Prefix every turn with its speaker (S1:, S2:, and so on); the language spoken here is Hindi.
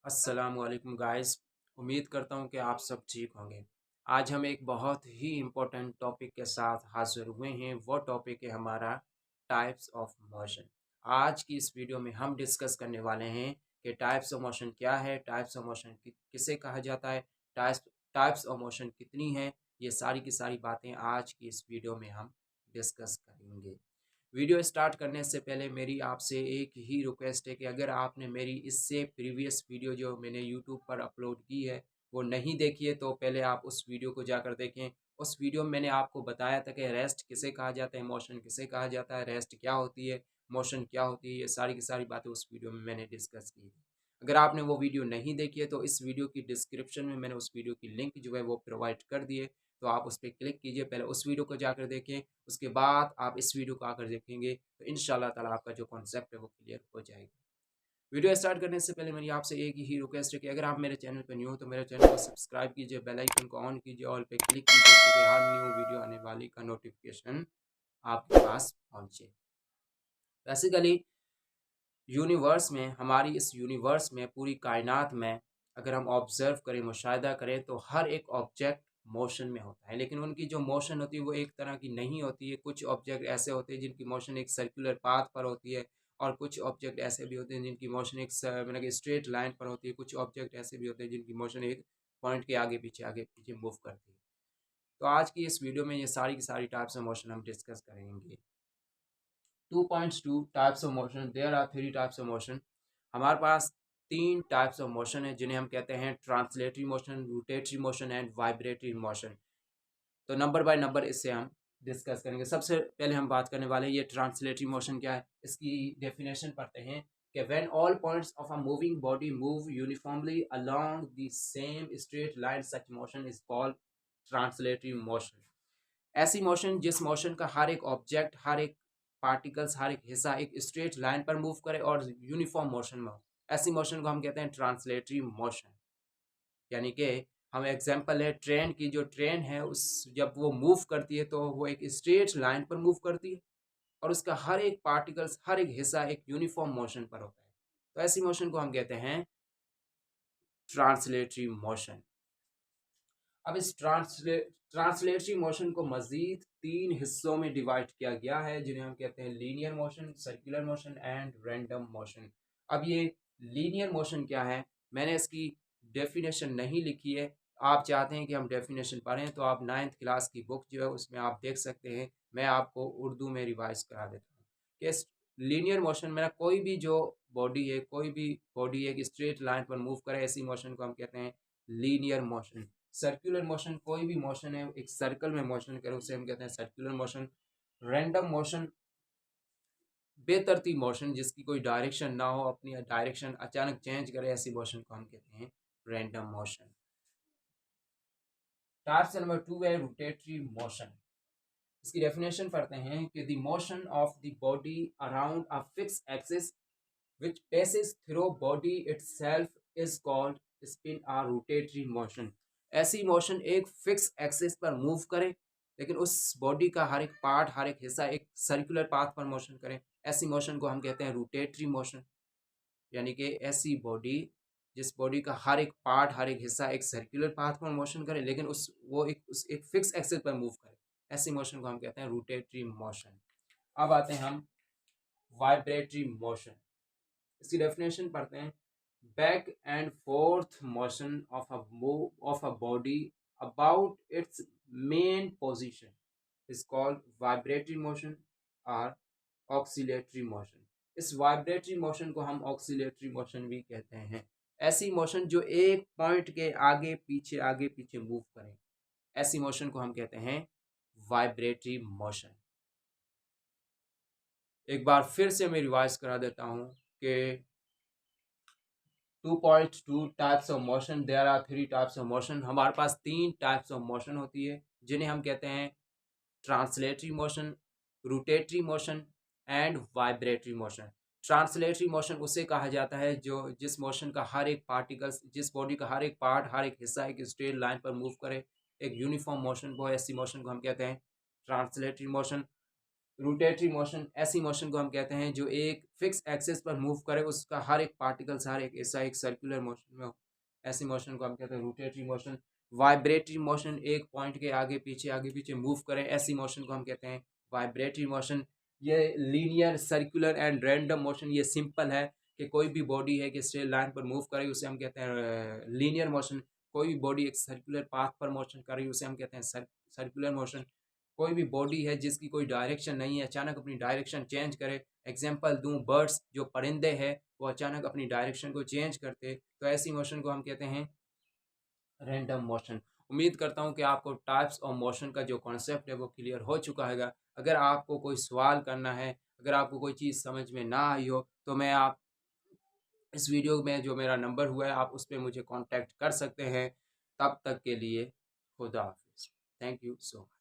S1: अस्सलामुअलैकुम गाइस। उम्मीद करता हूँ कि आप सब ठीक होंगे। आज हम एक बहुत ही इम्पोर्टेंट टॉपिक के साथ हाज़िर हुए हैं। वो टॉपिक है हमारा टाइप्स ऑफ मोशन। आज की इस वीडियो में हम डिस्कस करने वाले हैं कि टाइप्स ऑफ मोशन क्या है, टाइप्स ऑफ मोशन किसे कहा जाता है, टाइप्स टाइप्स ऑफ मोशन कितनी हैं। ये सारी की सारी बातें आज की इस वीडियो में हम डिस्कस करेंगे। वीडियो स्टार्ट करने से पहले मेरी आपसे एक ही रिक्वेस्ट है कि अगर आपने मेरी इससे प्रीवियस वीडियो जो मैंने यूट्यूब पर अपलोड की है वो नहीं देखी है तो पहले आप उस वीडियो को जाकर देखें। उस वीडियो में मैंने आपको बताया था कि रेस्ट किसे कहा जाता है, मोशन किसे कहा जाता है, रेस्ट क्या होती है, मोशन क्या होती है। ये सारी की सारी बातें उस वीडियो में मैंने डिस्कस की थी। अगर आपने वो वीडियो नहीं देखी है तो इस वीडियो की डिस्क्रिप्शन में मैंने उस वीडियो की लिंक जो है वो प्रोवाइड कर दी है, तो आप उस पर क्लिक कीजिए। पहले उस वीडियो को जाकर देखें, उसके बाद आप इस वीडियो को आकर देखेंगे तो इंशाल्लाह ताला आपका जो कॉन्सेप्ट है वो क्लियर हो जाएगा। वीडियो स्टार्ट करने से पहले मेरी आपसे एक ही रिक्वेस्ट है कि अगर आप मेरे चैनल पर न्यू हो तो मेरे चैनल को सब्सक्राइब कीजिए, बेल आइकन को ऑन कीजिए, ऑल पे क्लिक कीजिए ताकि हर न्यू वीडियो आने वाली का नोटिफिकेशन आपके पास पहुँचे। बेसिकली यूनिवर्स में, हमारी इस यूनिवर्स में, पूरी कायनात में अगर हम ऑब्ज़र्व करें, मुशाहिदा करें तो हर एक ऑब्जेक्ट मोशन में होता है। लेकिन उनकी जो मोशन होती है वो एक तरह की नहीं होती है। कुछ ऑब्जेक्ट ऐसे होते हैं जिनकी मोशन एक सर्कुलर पाथ पर होती है, और कुछ ऑब्जेक्ट ऐसे भी होते हैं जिनकी मोशन एक मतलब कि स्ट्रेट लाइन पर होती है। कुछ ऑब्जेक्ट ऐसे भी होते हैं जिनकी मोशन एक पॉइंट के आगे पीछे मूव करती है। तो आज की इस वीडियो में ये सारी की सारी टाइप्स ऑफ मोशन हम डिस्कस करेंगे। 2.2 types of motion, there are three types of motion. हमारे पास तीन टाइप्स ऑफ मोशन है जिन्हें हम कहते हैं translatory motion, rotatory motion and vibratory motion. तो नंबर बाय नंबर इससे हम डिस्कस करेंगे। सबसे पहले हम बात करने वाले हैं ये ट्रांसलेटरी मोशन क्या है। इसकी डेफिनेशन पढ़ते हैं कि when all points of a moving body move uniformly along the same straight line, such motion is called translatory motion. ऐसी मोशन जिस मोशन का हर एक ऑब्जेक्ट, हर एक पार्टिकल्स, हर एक हिस्सा एक स्ट्रेट लाइन पर मूव करे और यूनिफॉर्म मोशन में हो, ऐसी मोशन को हम कहते हैं ट्रांसलेटरी मोशन। यानी कि हम एग्जांपल है ट्रेन की, जो ट्रेन है उस जब वो मूव करती है तो वो एक स्ट्रेट लाइन पर मूव करती है और उसका हर एक पार्टिकल्स, हर एक हिस्सा एक यूनिफॉर्म मोशन पर होता है। तो ऐसी मोशन को हम कहते हैं ट्रांसलेटरी मोशन। अब इस ट्रांसलेटरी मोशन को मजीद तीन हिस्सों में डिवाइड किया गया है जिन्हें हम कहते हैं linear motion, circular motion and random motion. अब ये लीनियर मोशन क्या है, मैंने इसकी डेफिनेशन नहीं लिखी है। आप चाहते हैं कि हम डेफिनेशन पढ़ें तो आप 9th क्लास की बुक जो है उसमें आप देख सकते हैं। मैं आपको उर्दू में रिवाइज करा देता हूँ कि इस लीनियर मोशन में ना कोई भी जो बॉडी है, कोई भी बॉडी एक स्ट्रेट लाइन पर मूव करे, ऐसी मोशन को हम कहते हैं लीनियर मोशन। सर्कुलर मोशन, कोई भी मोशन है एक सर्कल में मोशन करे उसे हम कहते हैं सर्कुलर मोशन। रैंडम मोशन, बेतरतीब मोशन जिसकी कोई डायरेक्शन ना हो, अपनी डायरेक्शन अचानक चेंज करे, ऐसी मोशन को हम कहते हैं रैंडम मोशन। टास्क नंबर 2 है रोटेटरी मोशन। इसकी डेफिनेशन पढ़ते हैं कि the motion of the body around a fix axis which passes through body itself is called spin or rotatory motion। ऐसी मोशन एक फिक्स एक्सिस पर मूव करे लेकिन उस बॉडी का हर एक पार्ट, हर एक हिस्सा एक सर्कुलर पाथ पर मोशन करे, ऐसी मोशन को हम कहते हैं रोटेटरी मोशन। यानी कि ऐसी बॉडी जिस बॉडी का हर एक पार्ट, हर एक हिस्सा एक सर्कुलर पाथ पर मोशन करे लेकिन उस एक फिक्स एक्सिस पर मूव करे, ऐसी मोशन को हम कहते हैं रोटेटरी मोशन। अब आते हैं हम वाइब्रेटरी मोशन। इसकी डेफिनेशन पढ़ते हैं back and fourth motion of a body about it's main position is called vibratory motion और ऑक्सीलेटरी मोशन। इस वाइब्रेटरी मोशन को हम ऑक्सीलेटरी मोशन भी कहते हैं। ऐसी मोशन जो एक पॉइंट के आगे पीछे मूव करे, ऐसी मोशन को हम कहते हैं वाइब्रेटरी मोशन। एक बार फिर से मैं रिवाइज करा देता हूँ कि 2.2 types of motion, there are three types of motion. हमारे पास तीन टाइप्स ऑफ मोशन होती है जिन्हें हम कहते हैं translatory motion, rotatory motion and vibratory motion. Translatory motion उसे कहा जाता है जो जिस मोशन का हर एक पार्टिकल्स, जिस बॉडी का हर एक पार्ट, हर एक हिस्सा एक स्ट्रेट लाइन पर मूव करे, एक यूनिफॉर्म मोशन को, ऐसी मोशन को हम कहते हैं ट्रांसलेटरी मोशन। रोटेटरी मोशन ऐसी मोशन को हम कहते हैं जो एक फिक्स एक्सिस पर मूव करे, उसका हर एक पार्टिकल हर एक ऐसा एक सर्कुलर मोशन में हो, ऐसी मोशन को हम कहते हैं रोटेटरी मोशन। वाइब्रेटरी मोशन एक पॉइंट के आगे पीछे मूव करे, ऐसी मोशन को हम कहते हैं वाइब्रेटरी मोशन। ये linear circular and random motion, ये सिंपल है कि कोई भी बॉडी है कि स्ट्रेट लाइन पर मूव करे उसे हम कहते हैं लीनियर मोशन। कोई भी बॉडी एक सर्कुलर पाथ पर मोशन कर रही है उसे हम कहते हैं सर्कुलर मोशन। कोई भी बॉडी है जिसकी कोई डायरेक्शन नहीं है, अचानक अपनी डायरेक्शन चेंज करे, एग्जांपल दूं बर्ड्स, जो परिंदे हैं वो अचानक अपनी डायरेक्शन को चेंज करते, तो ऐसी मोशन को हम कहते हैं रैंडम मोशन। उम्मीद करता हूं कि आपको टाइप्स ऑफ मोशन का जो कॉन्सेप्ट है वो क्लियर हो चुका है। अगर आपको कोई सवाल करना है, अगर आपको कोई चीज़ समझ में ना आई हो, तो मैं आप इस वीडियो में जो मेरा नंबर हुआ है आप उस पर मुझे कांटेक्ट कर सकते हैं। तब तक के लिए खुदा हाफिज़। Thank you so much.